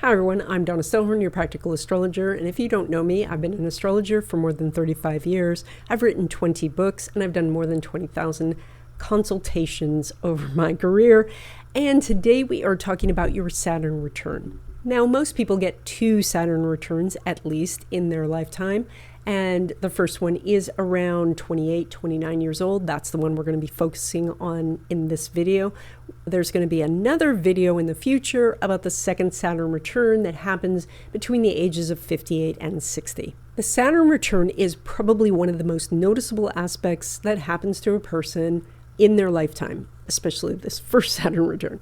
Hi everyone, I'm Donna Stellhorn, your practical astrologer, and if you don't know me, I've been an astrologer for more than 35 years. I've written 20 books, and I've done more than 20,000 consultations over my career. And today we are talking about your Saturn return. Now, most people get 2 Saturn returns at least in their lifetime. And the first one is around 28, 29 years old. That's the one we're going to be focusing on in this video. There's going to be another video in the future about the second Saturn return that happens between the ages of 58 and 60. The Saturn return is probably one of the most noticeable aspects that happens to a person in their lifetime, especially this first Saturn return.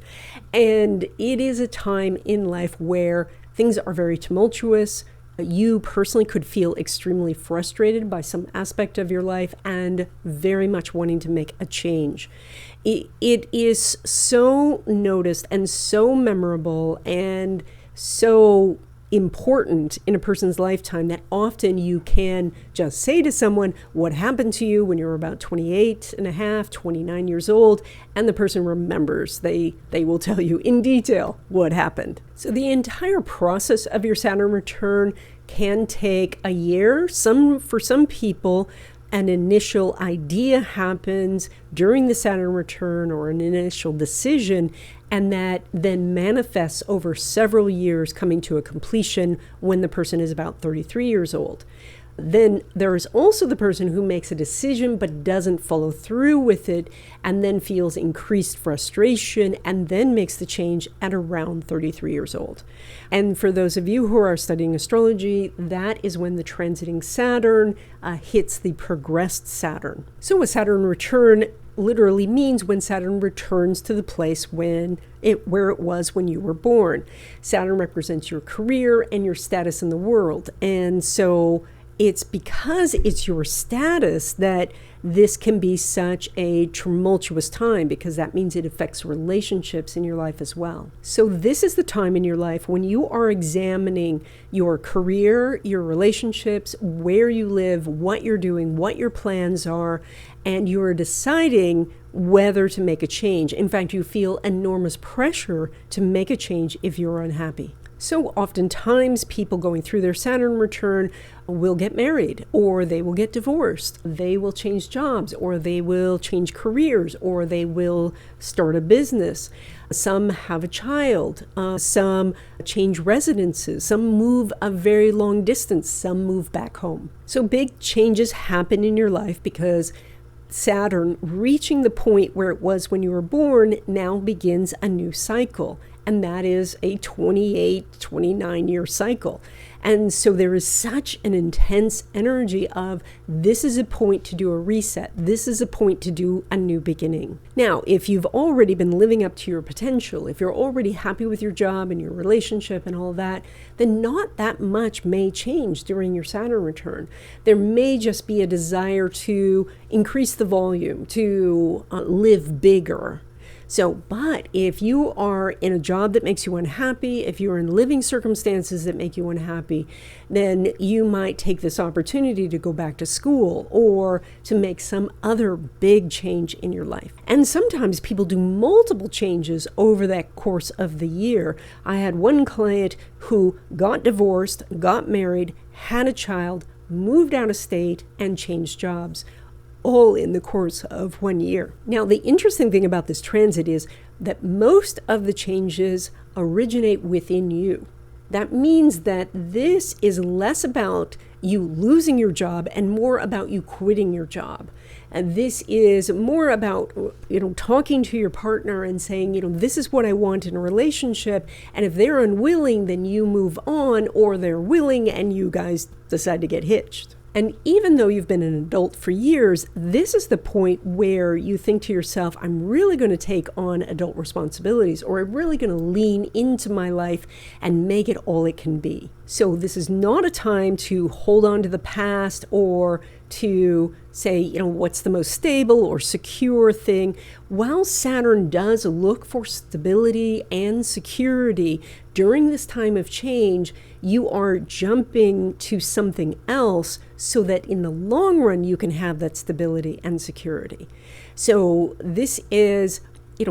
And it is a time in life where things are very tumultuous. You personally could feel extremely frustrated by some aspect of your life and very much wanting to make a change. It is so noticed and so memorable and so important in a person's lifetime that often you can just say to someone what happened to you when you were about 28 and a half, 29 years old, and the person remembers. They will tell you in detail what happened. So the entire process of your Saturn return can take a year. For some people, an initial idea happens during the Saturn return or an initial decision, and that then manifests over several years, coming to a completion when the person is about 33 years old. Then there is also the person who makes a decision but doesn't follow through with it and then feels increased frustration and then makes the change at around 33 years old. And for those of you who are studying astrology, that is when the transiting Saturn hits the progressed Saturn. So a Saturn return literally means when Saturn returns to the place where it was when you were born. Saturn represents your career and your status in the world. And so it's because it's your status that this can be such a tumultuous time, because that means it affects relationships in your life as well. So this is the time in your life when you are examining your career, your relationships, where you live, what you're doing, what your plans are, and you're deciding whether to make a change. In fact, you feel enormous pressure to make a change if you're unhappy. So oftentimes people going through their Saturn return will get married, or they will get divorced, they will change jobs, or they will change careers, or they will start a business. Some have a child, some change residences, some move a very long distance, some move back home. So big changes happen in your life because Saturn, reaching the point where it was when you were born, now begins a new cycle. And that is a 28, 29-year cycle. And so there is such an intense energy of this is a point to do a reset. This is a point to do a new beginning. Now, if you've already been living up to your potential, if you're already happy with your job and your relationship and all that, then not that much may change during your Saturn return. There may just be a desire to increase the volume, to live bigger. But if you are in a job that makes you unhappy, if you're in living circumstances that make you unhappy, then you might take this opportunity to go back to school or to make some other big change in your life. And sometimes people do multiple changes over that course of the year. I had one client who got divorced, got married, had a child, moved out of state, and changed jobs, all in the course of 1 year. Now, the interesting thing about this transit is that most of the changes originate within you. That means that this is less about you losing your job and more about you quitting your job. And this is more about, talking to your partner and saying, this is what I want in a relationship. And if they're unwilling, then you move on, or they're willing and you guys decide to get hitched. And even though you've been an adult for years, this is the point where you think to yourself, I'm really going to take on adult responsibilities, or I'm really going to lean into my life and make it all it can be. So this is not a time to hold on to the past or to say, what's the most stable or secure thing. While Saturn does look for stability and security during this time of change, you are jumping to something else so that in the long run you can have that stability and security. So this is,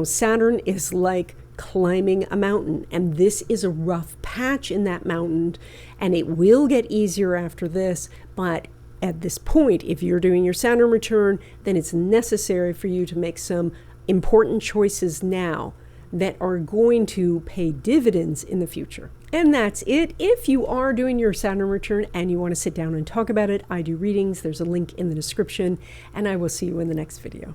Saturn is like climbing a mountain, and this is a rough patch in that mountain, and it will get easier after this, but at this point, if you're doing your Saturn return, then it's necessary for you to make some important choices now that are going to pay dividends in the future. And that's it. If you are doing your Saturn return and you want to sit down and talk about it, I do readings. There's a link in the description, and I will see you in the next video.